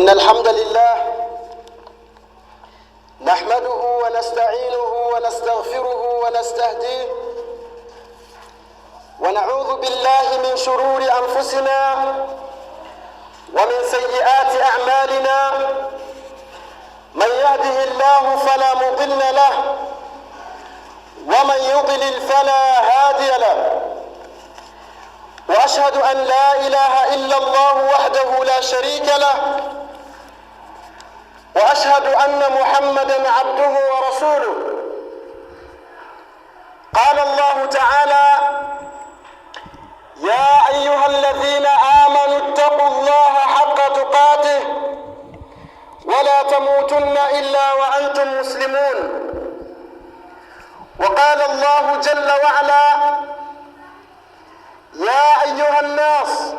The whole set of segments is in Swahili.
إن الحمد لله نحمده ونستعينه ونستغفره ونستهديه ونعوذ بالله من شرور أنفسنا ومن سيئات أعمالنا. من يهده الله فلا مضل له ومن يضلل فلا هادي له. وأشهد أن لا إله إلا الله وحده لا شريك له، وأشهد أن محمدًا عبده ورسوله. قال الله تعالى: يا أيها الذين آمنوا اتقوا الله حق تقاته ولا تموتن إلا وأنتم مسلمون. وقال الله جل وعلا: يا أيها الناس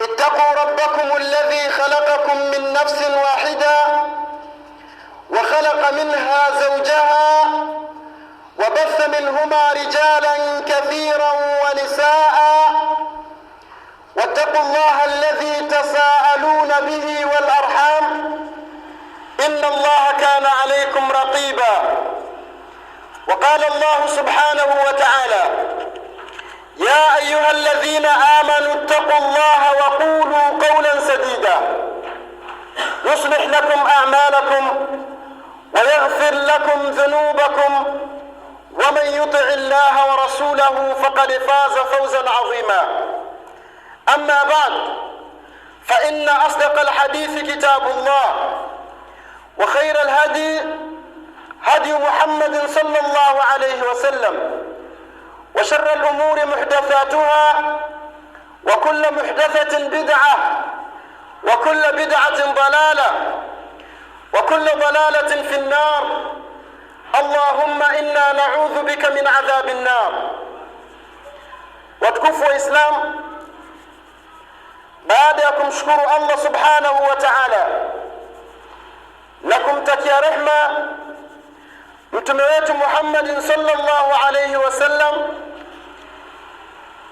اتقوا ربكم الذي خلقكم من نفس واحدة وخلق منها زوجها وبث منهما رجالا كثيرا ونساء واتقوا الله الذي تساءلون به والأرحام إن الله كان عليكم رقيبا. وقال الله سبحانه وتعالى: يا أيها الذين آمنوا اتقوا الله وقولوا قولا سديدا يصلح لكم أعمالكم ويغفر لكم ذنوبكم ومن يطع الله ورسوله فقد فاز فوزا عظيما. أما بعد، فإن أصدق الحديث كتاب الله، وخير الهدي هدي محمد صلى الله عليه وسلم، وشر الأمور محدثاتها، وكل محدثة بدعة، وكل بدعة ضلالة، وكل ضلالة في النار. اللهم إنا نعوذ بك من عذاب النار. وتكفوا إسلام، بعدكم شكر الله سبحانه وتعالى لكم تكيا رحمة متمويت محمد صلى الله عليه wasallam.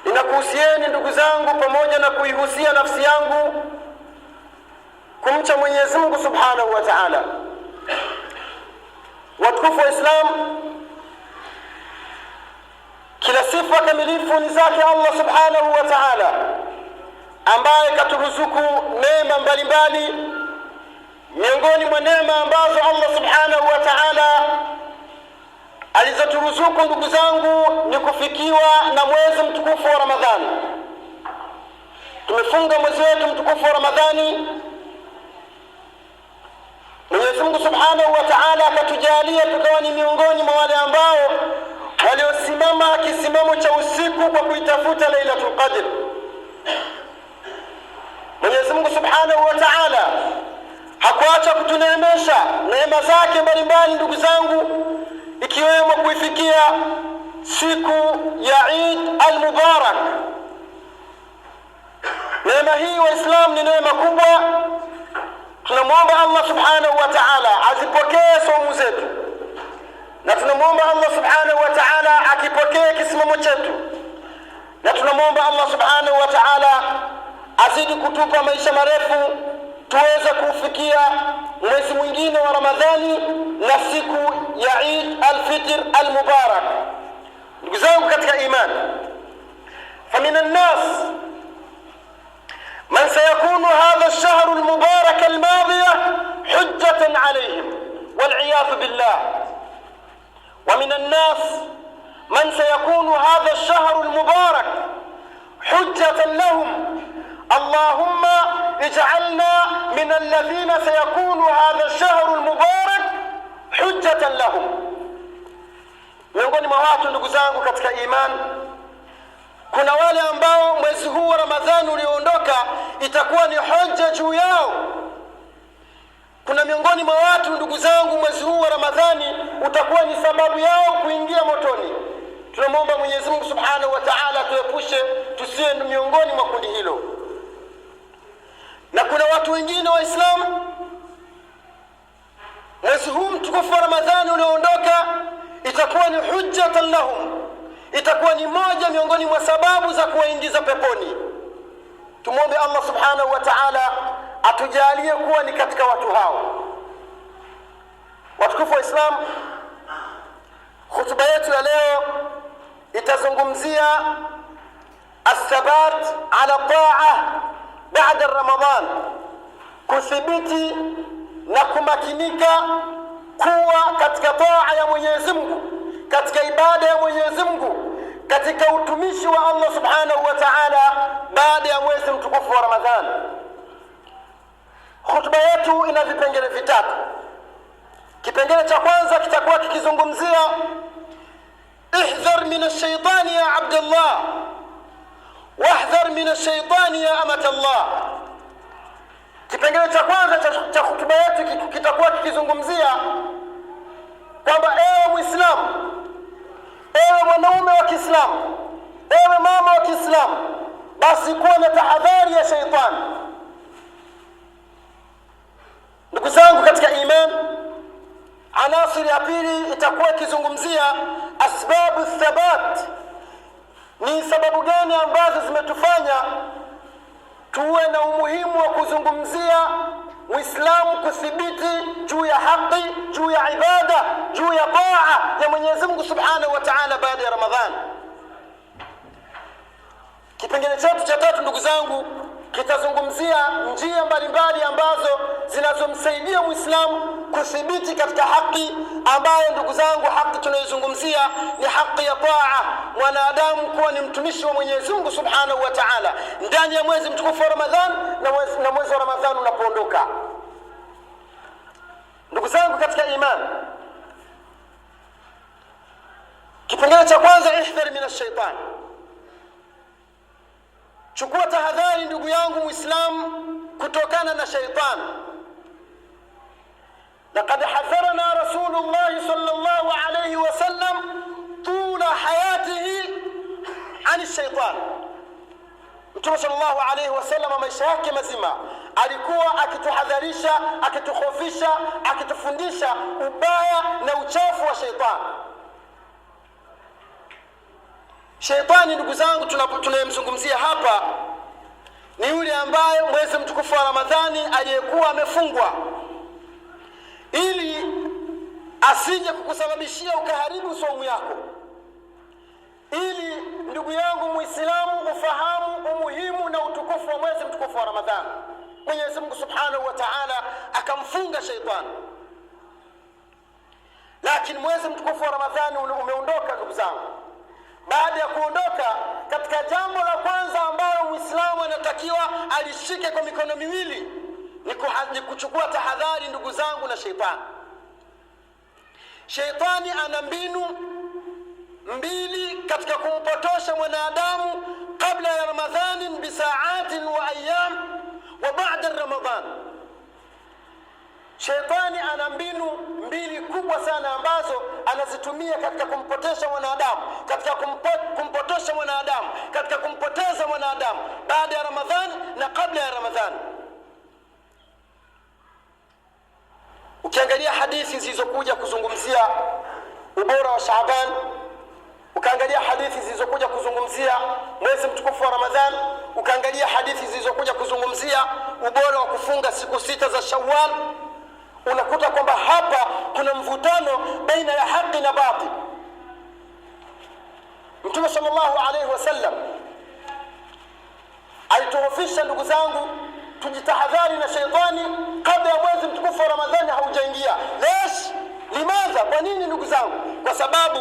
Ninakuhusieni ndugu zangu, pamoja na kuihusia nafsi yangu kumcha Mwenyezi Mungu Subhanahu wa Ta'ala. Watukufu wa Islam, kila sifa kamilifu ni zake Allah Subhanahu wa Ta'ala, ambaye katuruzuku neema mbalimbali. Miongoni mwa neema ambazo Allah Subhanahu wa Ta'ala alizoturuzuku ndugu zangu ni kufikiwa na mwezi mtukufu wa Ramadhani. Tumefunga mwezi wetu mtukufu wa Ramadhani. Mwenyezi Mungu Subhanahu wa Ta'ala akatujalia tukawa ni miongoni mwa wale ambao waliosimama kisimamo cha usiku kwa kuitafuta Lailatul Qadr. Mwenyezi Mungu Subhanahu wa Ta'ala hakuacha kutuneemesha neema zake mbalimbali ndugu zangu, ikiwemo kuifikia siku ya Eid al-Mubarak. Neema hii Waislamu ni neema kubwa. Tunamwomba Allah Subhanahu wa Ta'ala azipokee saumu zetu, na tunamwomba Allah Subhanahu wa Ta'ala akipokee kisimamo chetu, na tunamwomba Allah Subhanahu wa Ta'ala azidi kutupa maisha marefu tuweze kufikia mwezi mwingine wa Ramadhani na siku ya Eid al-Fitr al-Mubarak. Ndugu zangu katika imani, فمن الناس من سيكون هذا الشهر المبارك الماضية حجة عليهم والعياذ بالله. ومن الناس من سيكون هذا الشهر المبارك حجة لهم. اللهم اجعلنا من الذين سيكون هذا الشهر المبارك حجة لهم. Miongoni mwa watu ndugu zangu katika imani, kuna wale ambao mwezi huu wa Ramadhani ulioondoka itakuwa ni hoja juu yao. Kuna miongoni mwa watu ndugu zangu, mwezi huu wa Ramadhani utakuwa ni sababu yao kuingia motoni. Tunamwomba Mwenyezi Mungu Subhanahu wa Ta'ala tuepushe tusiwe miongoni mwa kundi hilo. Na kuna watu wengine Waislamu, mwezi huu mtukufu wa Ramadhani ulioondoka itakuwa ni hujjatan lahum, itakuwa ni moja miongoni mwa sababu za kuwaingiza peponi. Tumuombe Allah Subhanahu wa Ta'ala atujalie kuwa ni katika watu hao. Watukufu wa Islam, khutba yetu ya leo itazungumzia athabat ala ta'a baada Ramadhan, kuthibiti na kumakinika kuwa katika taa ya Mwenyezi Mungu, katika ibada ya Mwenyezi Mungu, katika utumishi wa Allah subhanahu wa ta'ala baada ya mwezi mtukufu wa Ramadhan. Khutba yetu ina vipengele vitatu. Kipengele cha kwanza kitakuwa kikizungumzia ihdhar min ash-shaytani ya Abdullah wahdhar min ash-shaytani ya amatallah. Kipengele cha kwanza cha khutba yetu kitakuwa kikizungumzia kwamba ewe Muislamu, ewe mwanaume wa Kiislamu, ewe mama wa Kiislamu, basi kuwa na tahadhari ya shaitani. Ndugu zangu katika imani, anasiri ya pili itakuwa ikizungumzia asbabu thabat, ni sababu gani ambazo zimetufanya tuwe na umuhimu wa kuzungumzia Muislamu kuthibiti juu ya haki, juu ya ibada, juu ya taa ya Mwenyezi Mungu Subhanahu wa Ta'ala baada ya Ramadhani. Kipengele chetu cha tatu, ndugu zangu, kitazungumzia njia mbalimbali ambazo zinazomsaidia Muislamu kuthibiti katika haki, ambayo ndugu zangu haki tunayozungumzia ni haki ya taa, mwanadamu kuwa ni mtumishi wa Mwenyezi Mungu Subhanahu wa Ta'ala ndani ya mwezi mtukufu wa Ramadhan na mwezi wa Ramadhan unapoondoka. Ndugu zangu katika imani, kipengele cha kwanza, ihdhar min ash-shaytan. Chukua tahadhari ndugu yangu Muislamu kutokana na shaitani. Laqad hadharana Rasulullah sallallahu alayhi wasallam tula hayatihi ani shaitan. Mtume sallallahu alayhi wasallam maisha yake mazima alikuwa akituhadharisha, akitukhofisha, akitufundisha ubaya na uchafu wa shaitani. Shaitani ndugu zangu tunayemzungumzia hapa ni yule ambaye mwezi mtukufu wa Ramadhani aliyekuwa amefungwa ili asije kukusababishia ukaharibu saumu yako. Ili ndugu yangu Muislamu ufahamu umuhimu na utukufu wa mwezi mtukufu wa Ramadhani, Mwenyezi Mungu Subhanahu wa Ta'ala akamfunga shaitani. Lakini mwezi mtukufu wa Ramadhani umeondoka ndugu zangu. Baada ya kuondoka, katika jambo la kwanza ambalo Muislamu anatakiwa alishike kwa mikono miwili ni kuchukua tahadhari ndugu zangu na shaitani. Shaitani ana mbinu mbili katika kumpotosha mwanadamu kabla ya Ramadhani bisaatin wa ayyam wa baada Ramadhan. Shaitani ana mbinu mbili kubwa sana ambazo anazitumia katika kumpotosha mwanadamu, katika kumpotosha mwanadamu, katika kumpoteza mwanadamu baada ya Ramadhani na kabla ya Ramadhani. Ukiangalia hadithi zilizokuja kuzungumzia ubora wa Shaaban, ukaangalia hadithi zilizokuja kuzungumzia mwezi mtukufu wa Ramadhani, ukaangalia hadithi zilizokuja kuzungumzia ubora wa kufunga siku sita za Shawwal, unakuta kwamba hapa kuna mvutano baina ya haki na batil. Mtume sallallahu alayhi wasallam alituhofisha ndugu zangu tujitahadhari na shaitani kabla ya mwezi mtukufu wa Ramadhani haujaingia. Limadha? Kwa nini ndugu zangu? Kwa sababu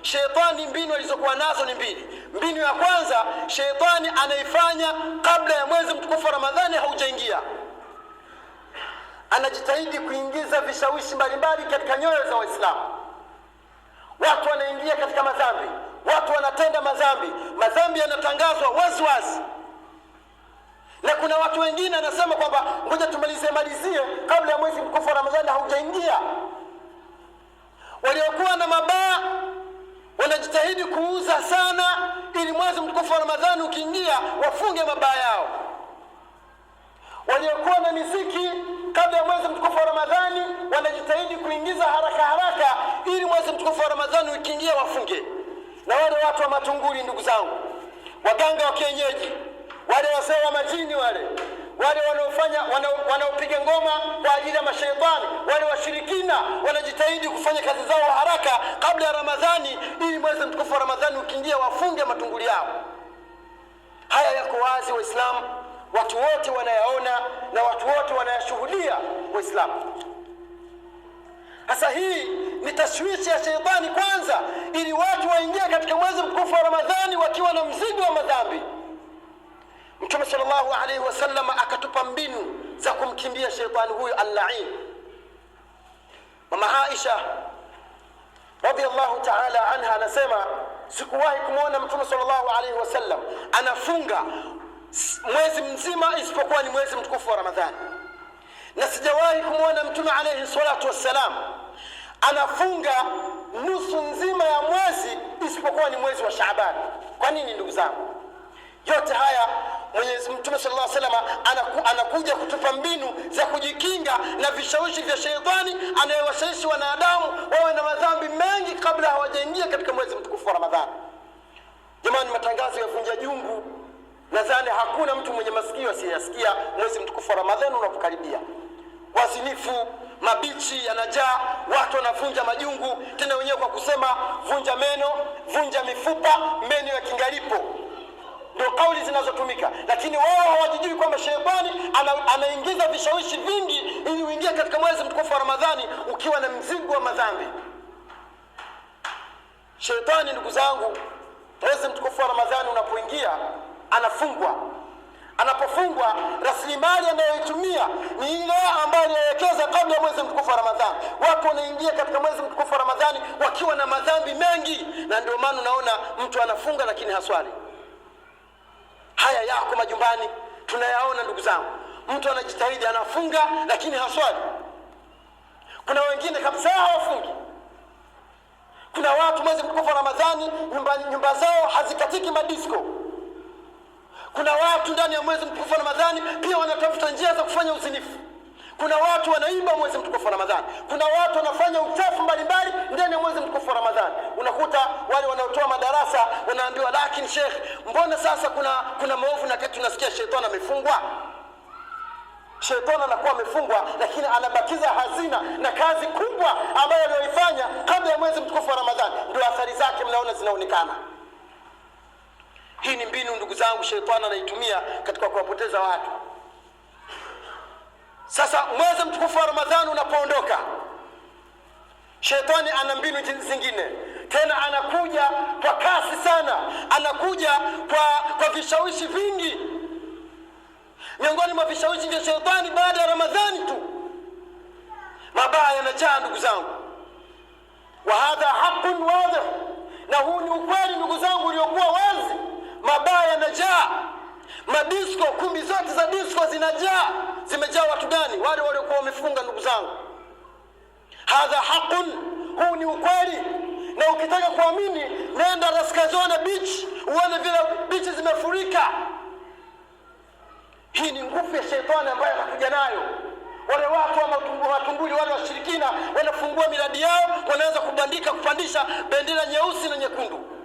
shaitani mbinu alizokuwa nazo ni mbili. Mbinu ya kwanza, shaitani anaifanya kabla ya mwezi mtukufu wa Ramadhani haujaingia. Anajitahidi kuingiza vishawishi mbalimbali katika nyoyo za Waislamu. Watu wanaingia katika madhambi, watu wanatenda madhambi yanatangazwa wazi wazi. Na kuna watu wengine anasema kwamba ngoja tumalizie kabla ya mwezi mtukufu wa Ramadhani haujaingia. Waliokuwa na mabaa wanajitahidi kuuza sana ili mwezi mtukufu wa Ramadhani ukiingia wafunge mabaa yao. Waliokuwa na miziki kabla ya mwezi mtukufu wa Ramadhani wanajitahidi kuingiza haraka ili mwezi mtukufu wa Ramadhani ukiingia wafunge. Na wale watu wa matunguli ndugu zangu, waganga wa kienyeji, wale wasee wa majini, wale wale wanaopiga ngoma kwa ajili ya mashaitani, wale washirikina wanajitahidi kufanya kazi zao haraka kabla ya Ramadhani, ili mwezi mtukufu wa Ramadhani ukiingia wafunge matunguli yao. Haya yako wazi Waislamu, watu wote wanayaona na watu wote wanayashuhudia Waislamu. Sasa hii ni tashwishi ya sheitani kwanza, ili watu waingie katika mwezi mtukufu wa Ramadhani wakiwa na mzigo wa madhambi. Mtume sallallahu alaihi wasallam akatupa mbinu za kumkimbia sheitani huyu al-la'in. Mama Aisha radhiyallahu ta'ala anha anasema, sikuwahi kumuona Mtume sallallahu alaihi wasallam anafunga mwezi mzima isipokuwa ni mwezi mtukufu wa Ramadhani, na sijawahi kumuona Mtume alayhi salatu wassalam anafunga nusu nzima ya mwezi isipokuwa ni mwezi wa Shaaban. Kwa nini ndugu zangu? Yote haya Mwenyezi Mtume sallallahu alaihi wasallam anakuja kutupa mbinu za kujikinga na vishawishi vya sheitani anayewashawishi wanadamu wawe na madhambi mengi kabla hawajaingia katika mwezi mtukufu wa Ramadhani. Jamani, matangazo ya vunja jungu, nadhani hakuna mtu mwenye masikio asiyasikia mwezi mtukufu wa Ramadhani unapokaribia. Wazinifu, mabichi yanajaa, watu wanavunja majungu, tena wenyewe kwa kusema vunja meno, vunja mifupa, meno ya kingalipo. Ndio kauli zinazotumika, lakini wao hawajijui kwamba sheitani anaingiza vishawishi vingi ili uingie katika mwezi mtukufu wa Ramadhani ukiwa na mzigo wa madhambi. Sheitani ndugu zangu, mwezi mtukufu wa Ramadhani unapoingia anafungwa. Anapofungwa, rasilimali anayoitumia ni ile ambayo aliwekeza kabla ya mwezi mtukufu wa Ramadhani. Watu wanaingia katika mwezi mtukufu wa Ramadhani wakiwa na madhambi mengi, na ndio maana unaona mtu anafunga lakini haswali. Haya yako majumbani, tunayaona ndugu zangu. Mtu anajitahidi anafunga lakini haswali. Kuna wengine kabisa hawafungi. Kuna watu mwezi mtukufu wa Ramadhani nyumba zao hazikatiki madisko. Kuna watu ndani ya mwezi mtukufu wa Ramadhani pia wanatafuta njia za kufanya uzinifu. Kuna watu wanaiba mwezi mtukufu wa Ramadhani. Kuna watu wanafanya uchafu mbalimbali ndani ya mwezi mtukufu wa Ramadhani. Unakuta wale wanaotoa madarasa wanaambiwa, lakini Sheikh, mbona sasa kuna maovu na kitu tunasikia sheitani amefungwa? Sheitani anakuwa amefungwa, lakini anabakiza hazina na kazi kubwa ambayo aliyoifanya kabla ya mwezi mtukufu wa Ramadhani. Ndio athari zake mnaona zinaonekana. Hii ni mbinu ndugu zangu sheitani anaitumia katika kuwapoteza watu. Sasa mwezi mtukufu wa Ramadhani unapoondoka, sheitani ana mbinu zingine. Tena anakuja kwa kasi sana, anakuja kwa vishawishi vingi. Miongoni mwa vishawishi vya sheitani baada ya Ramadhani tu, mabaya yanajaa ndugu zangu. Wa hadha haqqun wadih, na huu ni ukweli ndugu zangu uliokuwa wazi. Mabaya yanajaa. Madisko, kumbi zote za disco zinajaa. Zimejaa watu gani? Wale waliokuwa wamefunga ndugu zangu. Hadha haqqun, huu ni ukweli. Na ukitaka kuamini, nenda Raskazona Beach uone vile beach zimefurika. Hii ni nguvu ya sheitani ambayo anakuja nayo. Wale watu wa matumbuli, wale washirikina wanafungua miradi yao, wanaanza kubandika, kupandisha bendera nyeusi na nyekundu.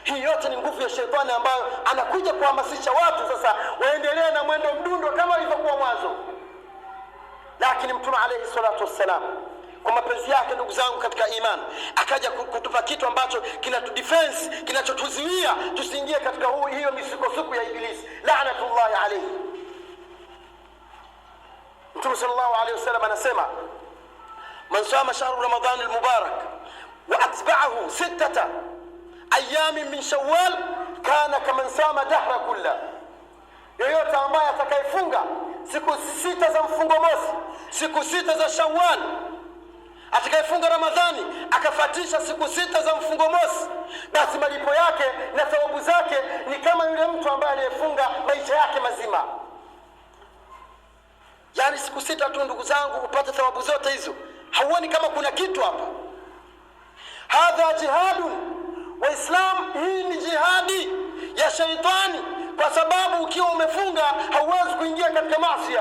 Hii yote ni nguvu ya sheitani ambayo anakuja kuhamasisha watu sasa waendelee na mwendo mdundo kama ilivyokuwa mwanzo. Lakini Mtume alayhi salatu wassalam kwa mapenzi yake ndugu zangu katika imani akaja kutupa kitu ambacho kinatudefense, kinachotuzuia tusiingie katika hiyo misukosuko ya Ibilisi la'natullahi alayhi. Mtume sallallahu alayhi wasallam anasema, man sama shahru ramadhan al-mubarak wa atba'ahu 6 ayyamin min Shawwal kana kaman sama dahra kulla. Yoyote ambaye atakayefunga siku 6 za mfungo mosi, siku 6 za Shawwal, atakayefunga Ramadhani akafatisha siku 6 za mfungo mosi, basi malipo yake na thawabu zake ni kama yule mtu ambaye aliyefunga maisha yake mazima. Yani siku 6 tu ndugu zangu upate thawabu zote hizo. Hauoni kama kuna kitu hapa? Hadha jihadun. Waislamu, hii ni jihadi ya shaitani, kwa sababu ukiwa umefunga hauwezi kuingia katika maasi.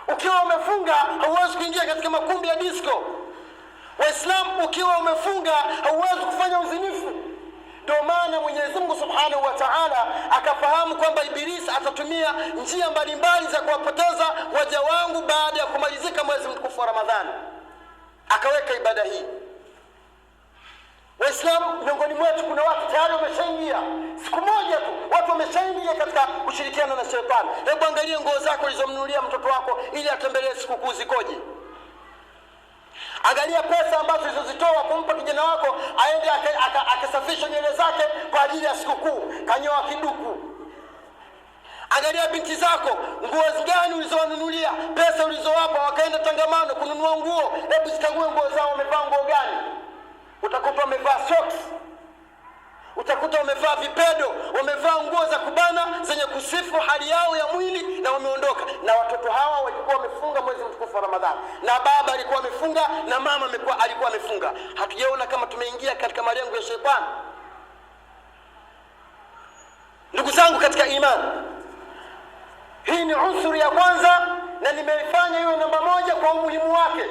Ukiwa umefunga hauwezi kuingia katika makumbi ya disco. Waislamu, ukiwa umefunga hauwezi kufanya uzinifu. Ndio maana Mwenyezi Mungu Subhanahu wa Ta'ala akafahamu kwamba Ibilisi atatumia njia mbalimbali za kuwapoteza waja wangu baada ya kumalizika mwezi mtukufu wa Ramadhani. Akaweka ibada hii. Waislamu, miongoni mwetu kuna watu tayari wameshaingia, siku moja tu watu wameshaingia katika kushirikiana na shetani. Hebu angalia nguo zako ulizomnunulia mtoto wako ili atembelee sikukuu zikoje. Angalia pesa ambazo ulizozitoa kumpa kijana wako aende akasafisha nywele zake kwa ajili ya sikukuu, kanyoa kiduku. Angalia binti zako, nguo gani ulizowanunulia, pesa ulizowapa wakaenda tangamano kununua nguo. Hebu zikague nguo zao, wamevaa nguo gani? Utakuta wamevaa socks, utakuta wamevaa vipedo, wamevaa nguo za kubana zenye kusifu hali yao ya mwili na wameondoka. Na watoto hawa walikuwa wamefunga mwezi mtukufu wa Ramadhani, na baba alikuwa amefunga na mama alikuwa amefunga. Hatujaona kama tumeingia katika malengo ya shetani? Ndugu zangu katika imani, hii ni unsuri ya kwanza, na nimeifanya iwe namba moja kwa umuhimu wake,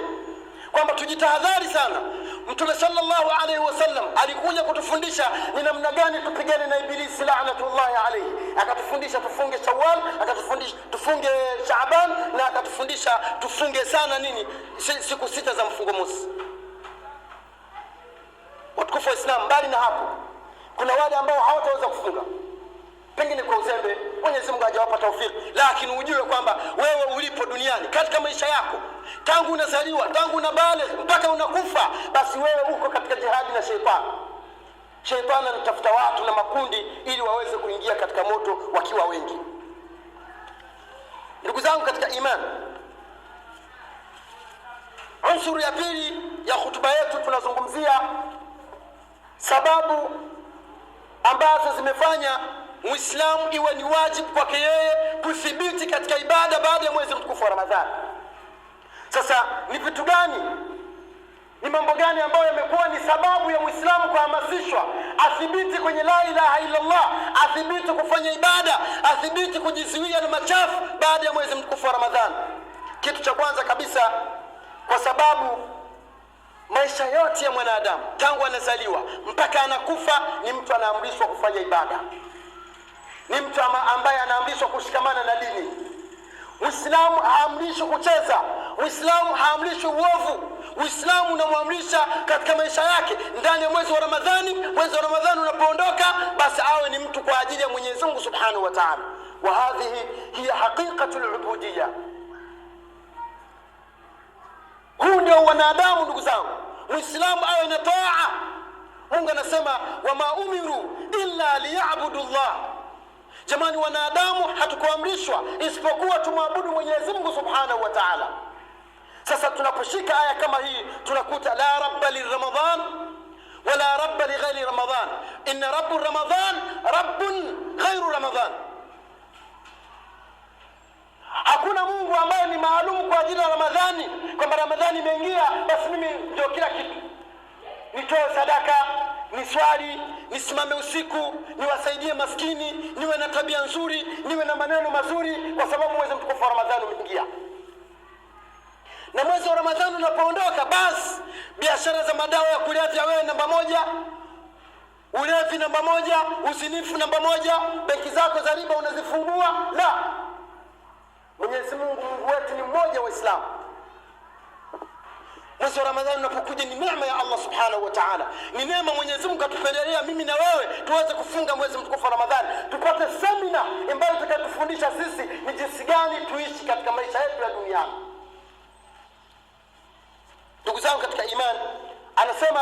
kwamba tujitahadhari sana. Mtume sallallahu alaihi wasallam alikuja kutufundisha ni namna gani tupigane na Ibilisi la'natullahi alayhi. Akatufundisha tufunge Shawwal, akatufundisha tufunge Shaaban, na akatufundisha tufunge sana siku 6 za mfungo mosi. Watukufu wa Islam, mbali na hapo kuna wale ambao hawataweza kufunga, pengine kwa uzembe, Mwenyezi Mungu hajawapa taufiki. Lakini ujue kwamba wewe ulipo duniani katika maisha yako, tangu unazaliwa, tangu unabaligh mpaka unakufa, basi wewe uko katika jihadi na shetani. Shetani anatafuta watu na makundi ili waweze kuingia katika moto wakiwa wengi. Ndugu zangu katika imani, unsuru ya pili ya hutuba yetu, tunazungumzia sababu ambazo zimefanya Muislamu iwe ni wajibu kwake yeye kuthibiti katika ibada baada ya mwezi mtukufu wa Ramadhani. Sasa ni vitu gani, ni mambo gani ambayo yamekuwa ni sababu ya Muislamu kuhamasishwa athibiti kwenye la ilaha illa Allah, athibiti kufanya ibada, athibiti kujizuia na machafu baada ya mwezi mtukufu wa Ramadhani? Kitu cha kwanza kabisa, kwa sababu maisha yote ya mwanadamu tangu anazaliwa mpaka anakufa ni mtu anaamrishwa kufanya ibada, ni mtu ambaye anaamrishwa kushikamana na dini. Uislamu haamrishwi kucheza, Uislamu haamrishwi uovu. Uislamu unamwamrisha katika maisha yake ndani ya mwezi wa Ramadhani. Mwezi wa Ramadhani unapoondoka, basi awe ni mtu kwa ajili ya Mwenyezi Mungu Subhanahu wa Ta'ala. Wa hadhihi hiya haqiqatul ubudiyya. Huu ndio wanadamu ndugu zangu. Muislamu awe na taa. Mungu anasema wama umiru illa liya'budu Allah. Jamani, wanadamu hatukuamrishwa isipokuwa tumwabudu Mwenyezi Mungu Subhanahu wa Ta'ala. Sasa tunaposhika aya kama hii tunakuta la rabba li Ramadhan wala rabba li ghairi Ramadhan, inna rabbu Ramadhan rabbun ghairu Ramadhan. Hakuna Mungu ambaye ni maalum kwa ajili ya Ramadhani, kwamba Ramadhani imeingia basi mimi ndio kila kitu, nitoe sadaka, niswali, nisimame usiku, niwasaidie maskini, niwe na tabia nzuri, niwe na maneno mazuri, kwa sababu mwezi mtukufu wa Ramadhani umeingia. Na mwezi wa Ramadhani unapoondoka, basi biashara za madawa ya kulevya wewe namba moja, ulevi namba moja, uzinifu namba moja, benki zako za riba unazifungua. La, Mwenyezi Mungu wetu ni mmoja, Waislamu. Mwezi wa Ramadhani unapokuja ni neema ya Allah Subhanahu wa Ta'ala. Ni neema Mwenyezi Mungu atupendelea mimi na wewe tuweze kufunga mwezi mtukufu wa Ramadhani, tupate semina ambayo itakayotufundisha sisi ni jinsi gani tuishi katika maisha yetu ya duniani. Ndugu zangu katika imani, anasema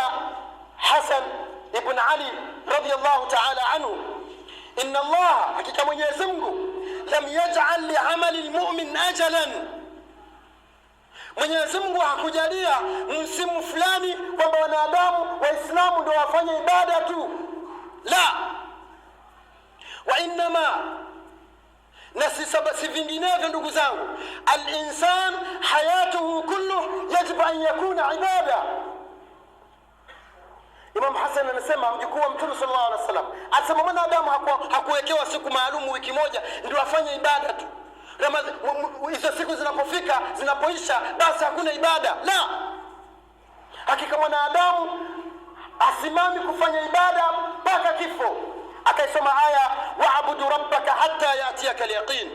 Hasan ibn Ali radiyallahu ta'ala anhu, inna Allah, hakika Mwenyezi Mungu, lam yaj'al li 'amali al-mu'min ajalan. Mwenyezi Mungu hakujalia msimu fulani kwamba wanadamu Waislamu ndio wafanye ibada tu. La, wa inma, na si vinginevyo ndugu zangu, al-insan hayatuhu kulluhu yajibu an yakuna ibada. Imam Hassan anasema, mjukuu wa Mtume sallallahu alaihi wasallam, anasema mwanadamu hakuwekewa siku maalum wiki moja ndio afanye ibada tu. Hizo siku zinapofika, zinapoisha, basi hakuna ibada. La, hakika mwanadamu asimami kufanya ibada mpaka kifo. Akaisoma aya wa'budu rabbaka hatta ya'tiyaka al-yaqin,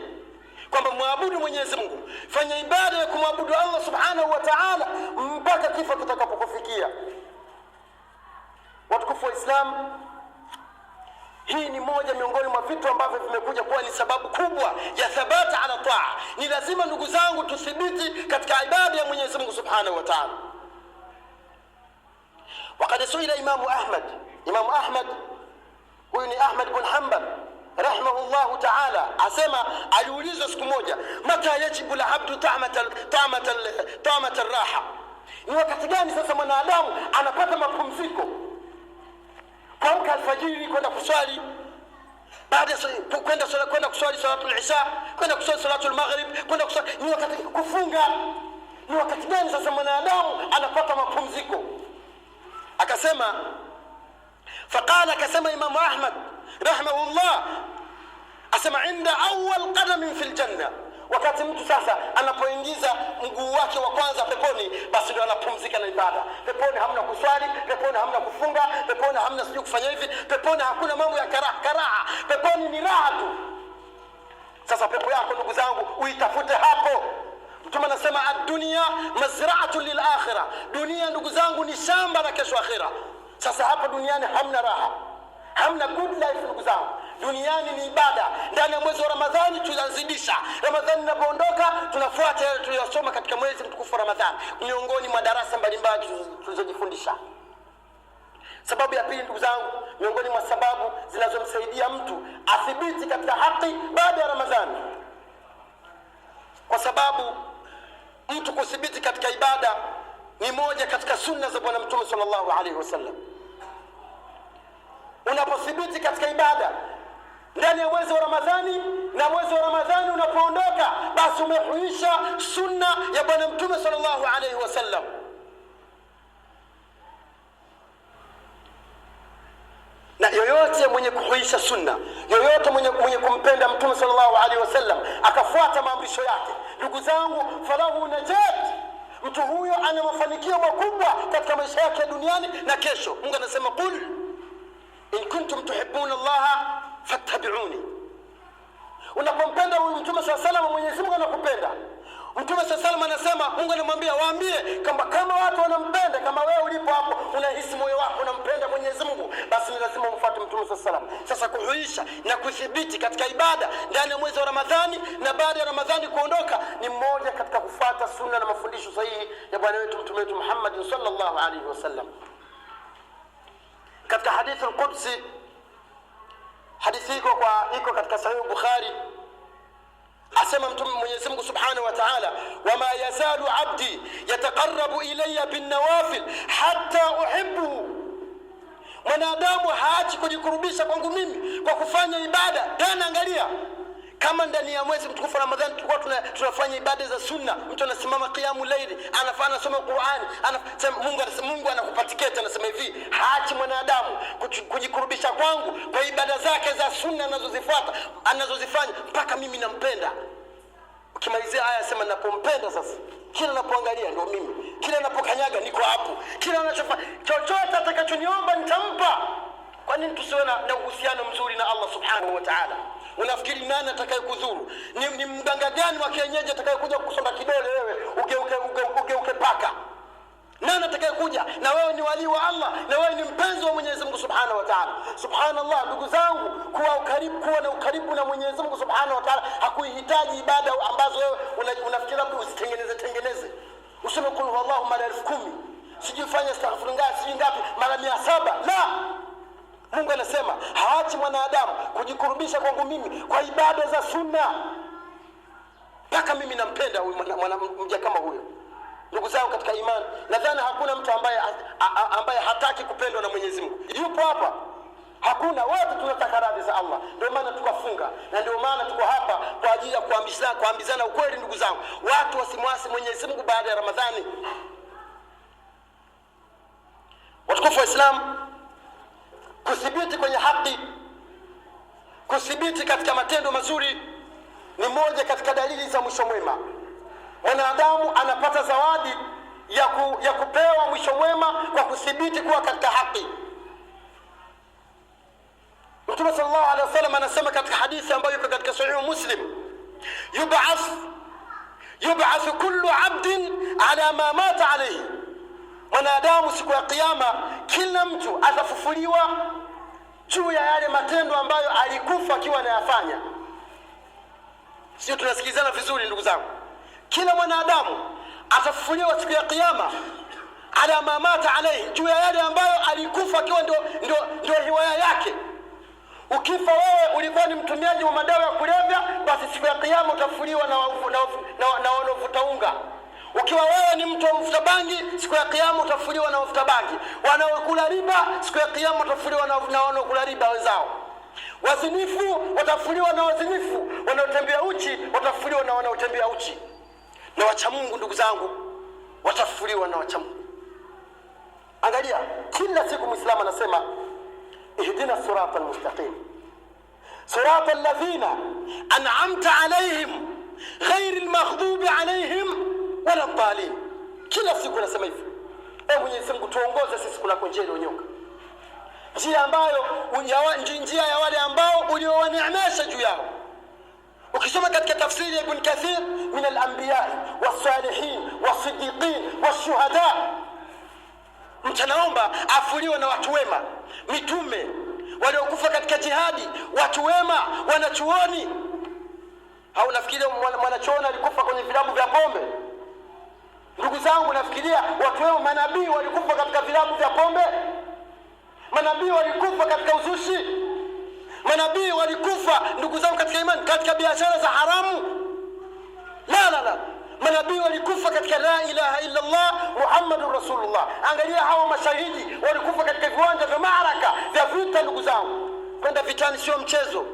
kwamba muabudu Mwenyezi Mungu, fanya ibada ya kumwabudu Allah subhanahu wa ta'ala mpaka kifo kitakapokufikia. Watukufu wa Islam, hii ni moja miongoni mwa vitu ambavyo vimekuja kuwa ni sababu kubwa ya thabata ala taa. Ni lazima ndugu zangu tuthibiti katika ibada ya Mwenyezi Mungu subhanahu wa ta'ala. Wakati suila Imamu Ahmad, huyu ni Ahmad bin Hanbal rahimahullahu ta'ala, asema aliulizwa siku moja, mata yajibu al-abdu ta'mat al-raha, ni wakati gani sasa mwanadamu anapata mapumziko? Kuamka alfajiri kwenda kuswali, baada kwenda kuswali salatul isha, kwenda kuswali salatul maghrib, kwenda kuswali, ni wakati kufunga, ni wakati gani sasa mwanadamu anapata mapumziko? Akasema faqala, akasema Imam Ahmad rahimahullah, asema inda awwal qadamin fil janna, wakati mtu sasa anapoingiza mguu wake wa kwanza peponi, basi ndio anapumzika na ibada. Peponi hamna kuswali, peponi hamna kufunga, peponi hamna sijui kufanya hivi, peponi hakuna mambo ya karaha, peponi ni raha tu. Sasa pepo yako ndugu zangu uitafute hapo. Mtume anasema ad-dunya mazra'atu lil akhirah, dunia ndugu zangu ni shamba la kesho akhira. Sasa hapa duniani hamna raha, hamna good life ndugu zangu. Duniani ni ibada. Ndani ya mwezi wa Ramadhani tunazidisha. Ramadhani inapoondoka tunafuata yale tuliyosoma katika mwezi mtukufu wa Ramadhani, miongoni mwa darasa mbalimbali tulizojifundisha. Sababu ya pili ndugu zangu, miongoni mwa sababu zinazomsaidia mtu athibiti katika haki baada ya Ramadhani, kwa sababu mtu kuthibiti katika ibada ni moja katika sunna za Bwana Mtume sallallahu alaihi wasallam. Unapothibiti katika ibada ndani ya mwezi wa Ramadhani na mwezi wa Ramadhani unapoondoka, basi umehuisha sunna ya Bwana Mtume sallallahu alaihi wasallam. Na yoyote mwenye kuhuisha sunna, yoyote mwenye kumpenda Mtume sallallahu alaihi wasallam akafuata maamrisho yake, ndugu zangu, falahu najat, mtu huyo ana mafanikio makubwa katika maisha yake ya duniani na kesho. Mungu anasema qul in kuntum tuhibbuna Allah fattabi'uni. Unapompenda huyu Mtume sallallahu alaihi wasallam, Mwenyezi Mungu anakupenda. Mtume sallallahu alaihi wasallam anasema, Mungu anamwambia waambie kama watu wanampenda, kama wewe ulipo hapo unahisi moyo wako unampenda Mwenyezi Mungu, basi ni lazima umfuate Mtume sallallahu alaihi wasallam. Sasa kuhuisha na kudhibiti katika ibada ndani ya mwezi wa Ramadhani na baada ya Ramadhani kuondoka ni mmoja katika kufuata sunna na mafundisho sahihi ya bwana wetu Mtume wetu Muhammad sallallahu alaihi wasallam. Katika hadithi al-Qudsi, hadithi iko katika Sahih Bukhari, asema Mtume Mwenyezi Mungu subhanahu wa ta'ala, wama yazalu abdi yataqarrabu ilayya bin nawafil hatta uhibbuhu, mwanadamu haachi kujikurubisha kwangu mimi kwa kufanya ibada. Tena angalia, kama ndani ya mwezi mtukufu Ramadhani tulikuwa tunafanya ibada za sunna, mtu anasimama qiyamul layl, anafanya soma Qur'ani, Mungu anakupatiketa, anasema hivi, haachi mwanadamu kujikurubisha kwangu kwa ibada zake za sunna anazozifanya mpaka mimi nampenda. Ukimalizia aya sema napompenda, sasa kila ninapoangalia ndio mimi, kila ninapokanyaga niko hapo, kila anachofanya chochote atakachoniomba nitampa. Kwa nini tusiwe na uhusiano mzuri na Allah subhanahu wa ta'ala? Unafikiri nani atakayekudhuru? Ni mganga gani wa kienyeji atakayekuja kukusonga kidole wewe ugeuke paka? Nani atakayekuja? Na wewe ni wali wa Allah, na wewe ni mpenzi wa Mwenyezi Mungu subhanahu wa ta'ala. Subhanallah ndugu zangu, kuwa na ukaribu na Mwenyezi Mungu subhanahu wa ta'ala hakuhitaji ibada ambazo wewe unafikiri labda usitengeneze. Useme qul huwallahu mara 10,000, sijifanye astaghfirullah sijui ngapi mara 700. La, Mungu anasema haachi mwanadamu kujikurubisha kwangu mimi kwa ibada za sunna mpaka mimi nampenda huyu mja kama huyo. Ndugu zangu katika imani, nadhani hakuna mtu ambaye hataki kupendwa na Mwenyezi Mungu. Yupo hapa? Hakuna. Wote tunataka radhi za Allah. Ndio maana tukafunga, na ndio maana tuko hapa kwa ajili ya kuambizana ukweli. Ndugu zangu, watu wasimwasi Mwenyezi Mungu baada ya Ramadhani. Watukufu wa Islam, kuthibiti kwenye haki, kuthibiti katika matendo mazuri ni moja katika dalili za mwisho mwema. Mwanadamu anapata zawadi ya kupewa mwisho mwema kwa kuthibiti kuwa katika haki. Mtume sallallahu alaihi wasallam anasema katika hadithi ambayo iko katika Sahih Muslim, yub'ath kullu 'abdin ala ma mata alayhi. Mwanadamu siku ya kiyama kila mtu atafufuliwa juu ya yale matendo ambayo alikufa akiwa anayafanya. Sio, tunasikilizana vizuri ndugu zangu? Kila mwanadamu atafufuliwa siku ya kiyama ala ma mata alayhi, juu ya yale ambayo alikufa akiwa ndio hiwaya yake. Ukifa wewe ulikuwa ni mtumiaji wa madawa ya kulevya, basi siku ya kiyama utafufuliwa na wanaovuta unga. Ukiwa wewe ni mtu wa mvuta bangi, siku ya kiyama utafufuliwa na wavuta bangi. Wanaokula riba, siku ya kiyama utafufuliwa na wanaokula riba wenzao. Wazinifu watafufuliwa na wazinifu, wanaotembea uchi watafufuliwa na wanaotembea uchi. Na wacha Mungu ndugu zangu watafufuliwa na wacha Mungu. Angalia, kila siku Muislamu anasema ihdina siratal mustaqim siratal ladhina an'amta alayhim ghayril maghdubi alayhim wala dhalin. Kila siku anasema hivi, Mwenyezi Mungu tuongoze sisi kunako njia iliyonyoka, njia ambayo njia ya wale ambao uliowaneemesha juu yao. Ukisoma katika tafsiri ya Ibn Kathir, min al-anbiya was-salihin was-siddiqin wash-shuhada, mtanaomba afuliwe na watu wema, mitume waliokufa katika jihadi, watu wema, wanachuoni. Au nafikiria mwanachuoni alikufa kwenye vilabu vya pombe? Ndugu zangu, nafikiria watu wema, manabii walikufa katika vilabu vya pombe? Manabii walikufa katika uzushi? Manabii walikufa ndugu zangu katika imani katika biashara za haramu? La. Manabii walikufa katika la ilaha illa Allah Muhammadur Rasulullah. Angalia hawa mashahidi walikufa katika viwanja vya maaraka vya vita. Ndugu zangu, kwenda vitani sio mchezo.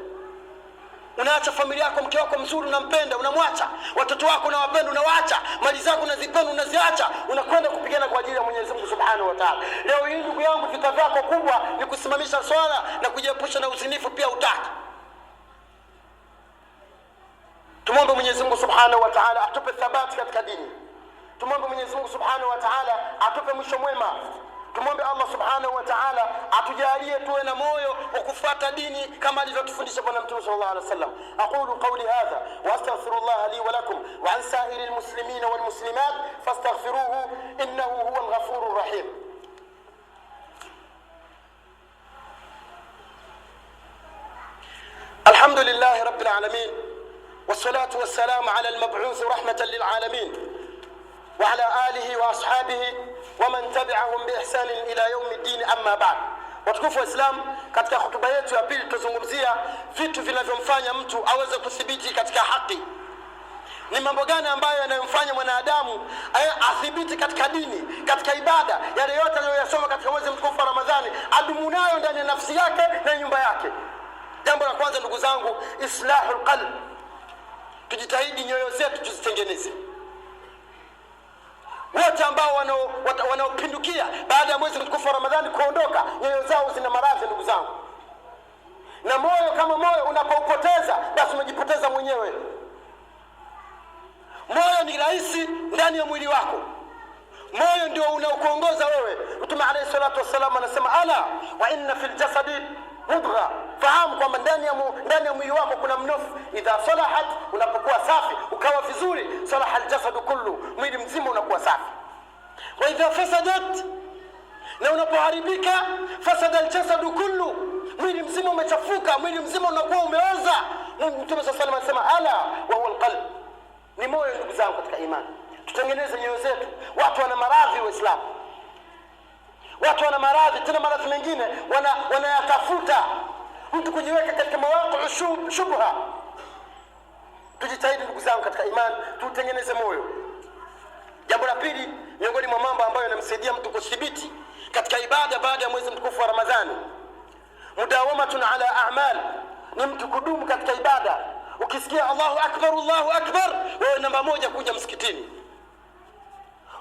Unaacha familia yako, mke wako mzuri unampenda unamwacha, watoto wako unawapenda unawaacha, mali zako unazipenda unaziacha, unakwenda kupigana kwa ajili ya Mwenyezi Mungu Subhanahu wa Ta'ala. Leo hii ndugu yangu, vita vyako kubwa ni kusimamisha swala na kujiepusha na uzinifu pia utaki. Tumombe Mwenyezi Mungu Subhanahu wa Ta'ala atupe thabati katika dini. Tumombe Mwenyezi Mungu Subhanahu wa Ta'ala atupe mwisho mwema. Tumombe Allah Subhanahu wa Ta'ala atujalie tuwe na moyo wa kufuata dini kama alivyotufundisha Bwana Mtume sallallahu alaihi wasallam. Aqulu qawli hadha wa astaghfirullah li wa lakum wa an sa'iril muslimina wal muslimat fastaghfiruhu innahu huwal ghafurur rahim. Alhamdulillahi rabbil alamin والصلاة والسلام على المبعوث رحمة للعالمين وعلى آله وأصحابه ومن تبعهم بإحسان إلى يوم الدين. أما بعد. Watukufu wa Islam, katika hotuba yetu ya pili tutazungumzia vitu vinavyomfanya mtu aweze kuthibiti katika haki. Ni mambo gani ambayo yanayomfanya mwanadamu athibiti katika dini, katika ibada, yale yote aliyoyasoma katika mwezi mtukufu wa Ramadhani adumu nayo ndani ya nafsi yake na nyumba yake. Jambo la kwanza ndugu zangu, islahul qalb. Tujitahidi nyoyo zetu tuzitengeneze. Wote ambao wanaopindukia baada ya mwezi mtukufu wa Ramadhani kuondoka, nyoyo zao zina maradhi ndugu zangu. Na moyo kama moyo unapoupoteza, basi umejipoteza mwenyewe. Moyo ni rahisi ndani ya mwili wako. Moyo ndio unaokuongoza wewe. Mtume alayhi salatu wasallam anasema, ala wa inna fil jasadi mudgha. Fahamu kwamba ndani ya mwili wako kuna mnofu. Idha salahat, unapokuwa safi ukawa vizuri, salaha aljasadu kullu, mwili mzima unakuwa safi. Wa idha fasadat, na unapoharibika, fasada aljasadu kullu, mwili mzima umechafuka, mwili mzima unakuwa umeoza. Mtume sallallahu alayhi wasallam anasema, ala wa huwa alqalb, ni moyo ndugu zangu katika imani. Tutengeneze nyoyo zetu. Watu wana maradhi Waislamu. Watu wana maradhi, tena maradhi mengine wanayatafuta mtu kujiweka katika mawaqi shubha. Tujitahidi ndugu zangu katika imani, tutengeneze moyo. Jambo la pili, miongoni mwa mambo ambayo yanamsaidia mtu kuthibiti katika ibada baada ya mwezi mtukufu wa Ramadhani, mudawamatun ala a'mal, ni mtu kudumu katika ibada. Ukisikia Allahu akbar, wewe namba moja kuja msikitini.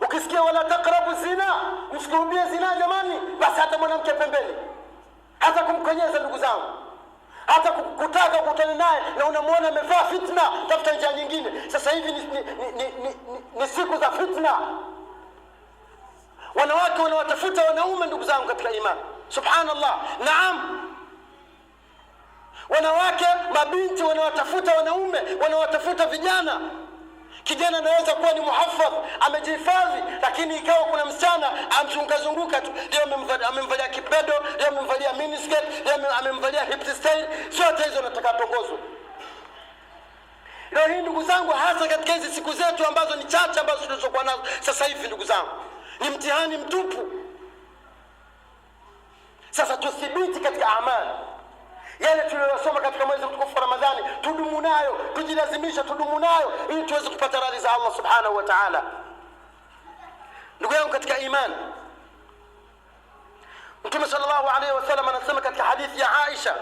Ukisikia wala taqrabu zina, msikurubie zina jamani, basi hata mwanamke pembeni, hata kumkonyeza ndugu zangu, hata kutaka kukutana naye na unamuona amevaa fitna, tafuta njia nyingine. Sasa hivi ni siku za fitna. Wanawake wanawatafuta wanaume, ndugu zangu katika imani. Subhanallah. Naam, wanawake mabinti wanawatafuta wanaume, wanawatafuta vijana. Kijana anaweza kuwa ni muhafadh, amejihifadhi, lakini ikawa kuna msichana amzunguka tu, leo amemvalia kipedo, leo amemvalia miniskirt, leo amemvalia hip style, zote hizo nataka tongozwe. Leo hii ndugu zangu, hasa katika hizi siku zetu ambazo ni chache ambazo tulizokuwa nazo sasa hivi, ndugu zangu, ni mtihani mtupu. Sasa tuthibiti katika amali yale tuliyosoma katika mwezi mtukufu wa Ramadhani, tudumu nayo, tujilazimisha tudumu nayo, ili tuweze kupata radhi za Allah subhanahu wa ta'ala. Ndugu yangu katika imani, Mtume sallallahu alayhi wasallam anasema katika hadithi ya Aisha,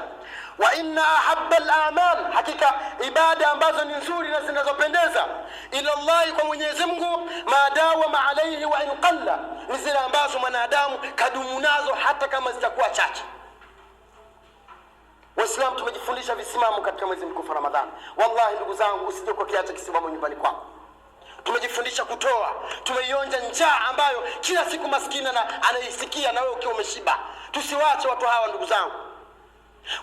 wa inna ahabba al-a'mal, hakika ibada ambazo ni nzuri na zinazopendeza ila Allah, kwa Mwenyezi Mungu, madawama alayhi wa in qalla, ni zile ambazo mwanadamu kadumu nazo hata kama zitakuwa chache. Waislamu tumejifundisha visimamo katika mwezi mtukufu wa Ramadhani. Wallahi ndugu zangu, usije kwa kiacha kisimamo nyumbani kwako. Tumejifundisha kutoa, tumeionja njaa ambayo kila siku maskini anaisikia na wewe ukiwa umeshiba. Tusiwache watu hawa ndugu zangu.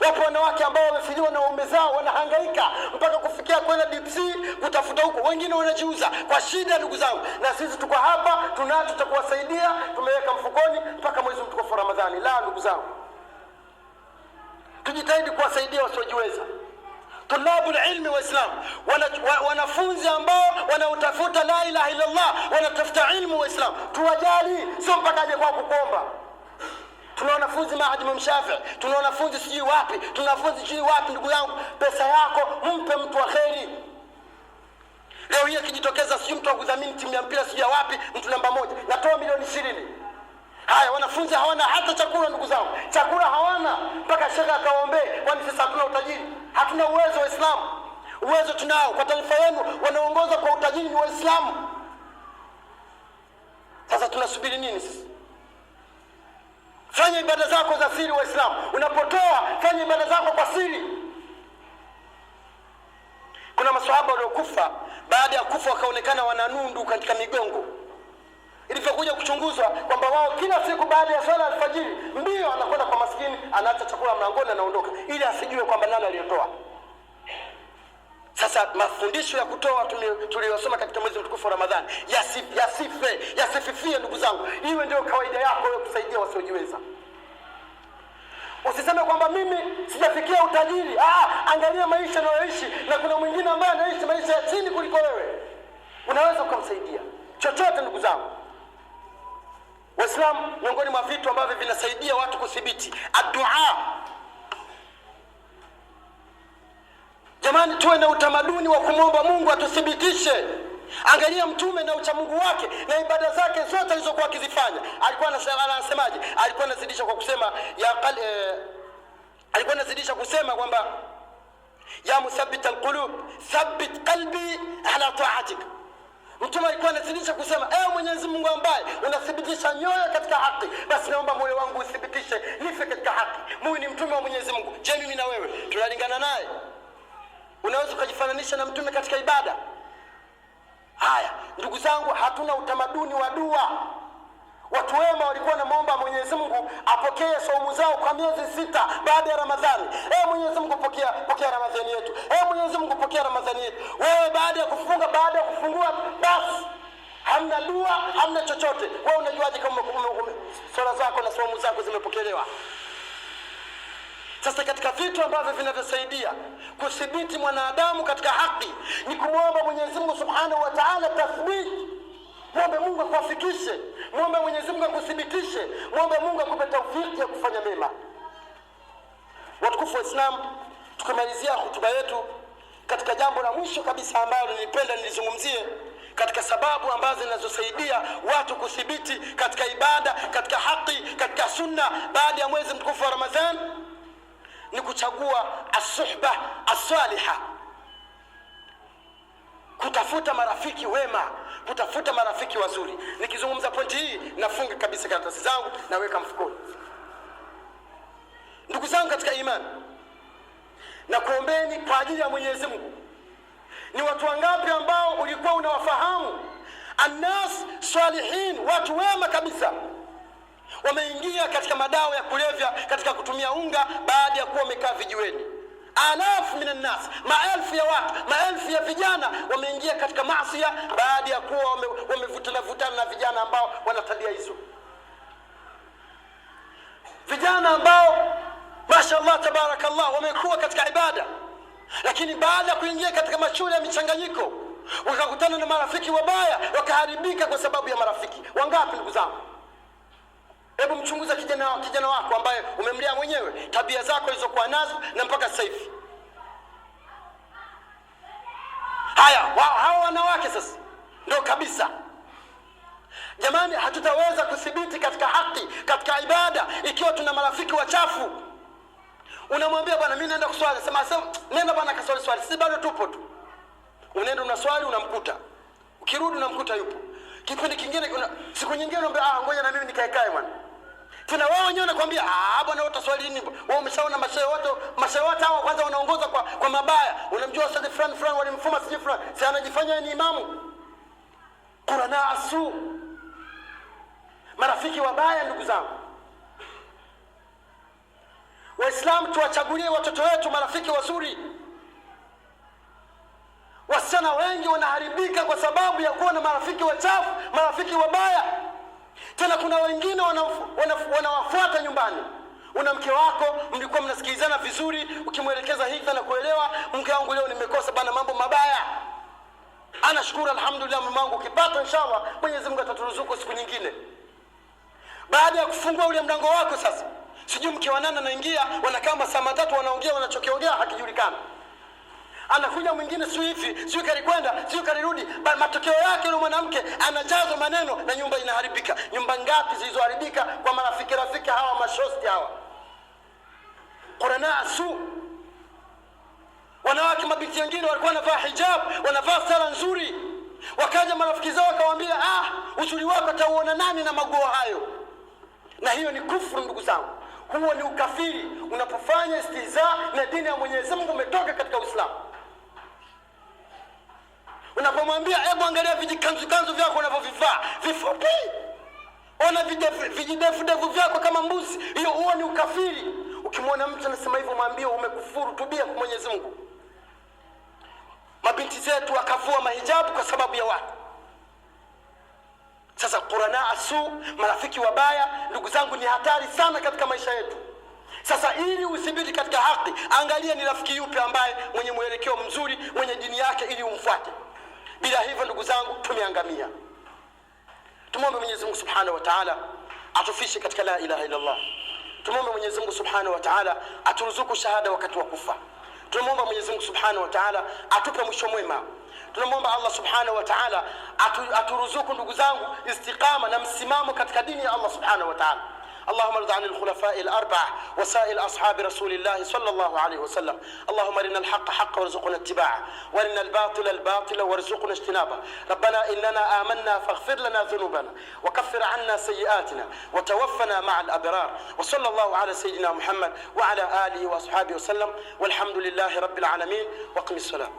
Wapo wanawake ambao wamefiliwa na waume zao, wanahangaika mpaka kufikia kwenda deep sea kutafuta huko, wengine wanajiuza kwa shida ndugu zangu. Na sisi tuko hapa, tunacho cha kuwasaidia, tumeweka mfukoni mpaka mwezi mtukufu wa Ramadhani. La ndugu zangu, tujitahidi kuwasaidia wasiojiweza. Tulabul ilmi wa Islam, wanafunzi ambao wanautafuta la ilaha illa Allah, wanatafuta ilmu wa Islam, tuwajali, sio mpaka aje kwa kukomba. Tuna wanafunzi Maadhimu Mshafi, tuna wanafunzi sijui wapi, tuna wanafunzi sijui wapi. Ndugu yangu, pesa yako mpe mtu wa kheri. Leo hii akijitokeza sijui mtu akudhamini timu ya mpira sijui wapi, mtu namba 1, natoa milioni 20. Haya, wanafunzi hawana hata chakula ndugu zangu, chakula hawana, mpaka shekhe akawaombee. Kwani sasa hatuna utajiri? Hatuna uwezo wa Islam? Uwezo tunao. Kwa taarifa yenu, wanaongoza kwa utajiri ni Waislamu. Sasa tunasubiri nini sisi? Fanya ibada zako za siri Waislamu. Unapotoa, fanya ibada zako kwa siri. Kuna maswahaba waliokufa, baada ya kufa wakaonekana wananundu katika migongo. Ilipokuja kuchunguzwa kwamba wao kila siku baada ya swala alfajiri mbio anakwenda kwa maskini, anaacha chakula mlangoni, anaondoka ili asijue kwamba nani aliyotoa. Sasa mafundisho ya kutoa tuliyosoma katika mwezi mtukufu wa Ramadhani yasififie ndugu zangu, iwe ndio kawaida yako wewe kusaidia wasiojiweza. Usiseme kwamba mimi sijafikia utajiri. Angalia maisha unayoishi, na kuna mwingine ambaye anaishi maisha ya chini kuliko wewe, unaweza kumsaidia chochote ndugu zangu. Waislamu, miongoni mwa vitu ambavyo vinasaidia watu kudhibiti ad-du'a. Jamani, tuwe na utamaduni wa kumwomba Mungu atuthibitishe. Angalia Mtume na uchamungu wake na ibada zake zote alizokuwa akizifanya. Alikuwa anasemaje? Alikuwa anazidisha kwa kusema alikuwa anazidisha kusema kwamba ya muthabbit alqulub thabbit qalbi ala ta'atik. Mtume alikuwa anazidisha kusema, ewe Mwenyezi Mungu ambaye unathibitisha nyoyo katika haki, basi naomba moyo wangu uthibitishe nife katika haki. Mungu ni mtume wa Mwenyezi Mungu. Je, mimi na wewe tunalingana naye? Unaweza kujifananisha na mtume katika ibada? Haya ndugu zangu, hatuna utamaduni wa dua. Watu wema walikuwa wanamuomba Mwenyezi Mungu apokee saumu zao kwa miezi 6 baada ya Ramadhani. Mwenyezi Mungu pokea Ramadhani yetu. Mwenyezi Mungu pokea Ramadhani yetu. Wewe baada ya kufungua basi hamna dua, hamna chochote. Wewe unajuaje kama swala zako na saumu zako zimepokelewa? Sasa katika vitu ambavyo vinavyosaidia kudhibiti mwanadamu katika haki ni kumwomba Mwenyezi Mungu Subhanahu wa Ta'ala tathbiti. Muombe Mungu akuwafikishe, muombe Mwenyezi Mungu akuthibitishe, muombe Mungu akupe taufiki ya kufanya mema. Watukufu wa Islam, tukimalizia hutuba yetu katika jambo la mwisho kabisa ambalo nilipenda nilizungumzie katika sababu ambazo zinazosaidia watu kudhibiti katika ibada, katika haki, katika sunna baada ya mwezi mtukufu wa Ramadhani, ni kuchagua as-suhba as-salihah. Kutafuta marafiki wema, kutafuta marafiki wazuri. Nikizungumza pointi hii nafunga kabisa karatasi zangu na weka mfukoni. Ndugu zangu katika imani, na kuombeni kwa ajili ya Mwenyezi Mungu, ni watu wangapi ambao ulikuwa unawafahamu Annas salihin, watu wema kabisa, wameingia katika madawa ya kulevya, katika kutumia unga baada ya kuwa wamekaa vijiweni. Alafu minan nas, maelfu ya watu, maelfu ya vijana wameingia katika maasi baada ya kuwa wamevutana na vijana ambao wana tabia hizo. Vijana ambao mashaallah tabarakallah wamekuwa katika ibada, lakini baada ya kuingia katika mashule ya michanganyiko wakakutana na marafiki wabaya, wakaharibika kwa sababu ya marafiki. Wangapi ndugu zangu? Hebu mchunguza kijana wako ambaye umemlea mwenyewe, tabia zako zilizokuwa nazo na mpaka sasa hivi. Haya, hao wanawake sasa ndio kabisa. Jamani, hatutaweza kuthibiti katika haki, katika ibada ikiwa tuna marafiki wachafu. Unamwambia bwana mimi naenda kuswali, sema nenda bwana kaswali, si bado tupo tu. Unaenda unaswali, unamkuta, ukirudi unamkuta yupo. Kipindi kingine siku nyingine unaambia ngoja na mimi nikae bwana. Tena wao wenyewe wanakuambia bwana wewe utaswali nini? Wao umeshaona mashehe wote hao kwanza wanaongoza kwa mabaya. Unamjua Said fulani walimfuma siji fulani, si anajifanya ni imamu. Qurana asu, marafiki wabaya ndugu zangu. Waislamu tuwachagulie watoto wetu marafiki wazuri. Wasichana wengi wanaharibika kwa sababu ya kuwa na marafiki wachafu, marafiki wabaya. Tena kuna wengine wanawafuata nyumbani. Una mke wako, mlikuwa mnasikilizana vizuri, ukimwelekeza hiki na kuelewa, mke wangu leo nimekosa bana mambo mabaya. Anashukuru alhamdulillah mume wangu, ukipata inshallah Mwenyezi Mungu ataturuzuku siku nyingine. Baada ya kufungua ule mlango wako sasa, sijui mke wa nani anaingia, wanakaa masaa matatu wanaongea, wanachokiongea hakijulikani. Anakuja mwingine sio hivi, sio karikwenda, sio karirudi. Matokeo yake yule mwanamke anajaza maneno na nyumba inaharibika. Nyumba ngapi zilizoharibika kwa marafiki hawa mashosti hawa? Qurana asu. Wanawake mabinti wengine walikuwa wanavaa hijab, wanavaa sala nzuri. Wakaja marafiki zao akawaambia uzuri wako atauona nani na maguo hayo? Na hiyo ni kufuru ndugu zangu. Huo ni ukafiri. Unapofanya istihza na dini ya Mwenyezi Mungu umetoka katika Uislamu. Unapomwambia hebu angalia vijikanzu vyako unavyovivaa vifupi, ona vijidefu vyako kama mbuzi, huo ni ukafiri. Ukimwona mtu anasema hivyo mwambie umekufuru, tubia kwa Mwenyezi Mungu. Mabinti zetu wakavua mahijabu kwa sababu ya watu. Sasa Qurana asu, marafiki wabaya ndugu zangu ni hatari sana katika maisha yetu. Sasa ili uthibiti katika haki, angalia ni rafiki yupi ambaye mwenye mwelekeo mzuri, mwenye dini yake, ili umfuate. Bila hivyo ndugu zangu tumeangamia. Tumombe Mwenyezi Mungu Subhanahu wa Ta'ala atufishe katika la ilaha illa Allah. Tumombe Mwenyezi Mungu Subhanahu wa Ta'ala aturuzuku shahada wakati wa kufa. Tunamwomba Mwenyezi Mungu Subhanahu wa Ta'ala atupe mwisho mwema. Tunamwomba Allah Subhanahu wa Ta'ala aturuzuku ndugu zangu istiqama na msimamo katika dini ya Allah Subhanahu wa Ta'ala. اللهم ارض عن الخلفاء الأربعة وسائر أصحاب رسول الله صلى الله عليه وسلم. اللهم ارنا الحق حقا وارزقنا اتباعه، وارنا الباطل باطلا وارزقنا اجتنابه. ربنا إننا آمنا فاغفر لنا ذنوبنا وكفر عنا سيئاتنا وتوفنا مع الأبرار. وصلى الله على سيدنا محمد وعلى آله وأصحابه وسلم، والحمد لله رب العالمين. وقم الصلاة.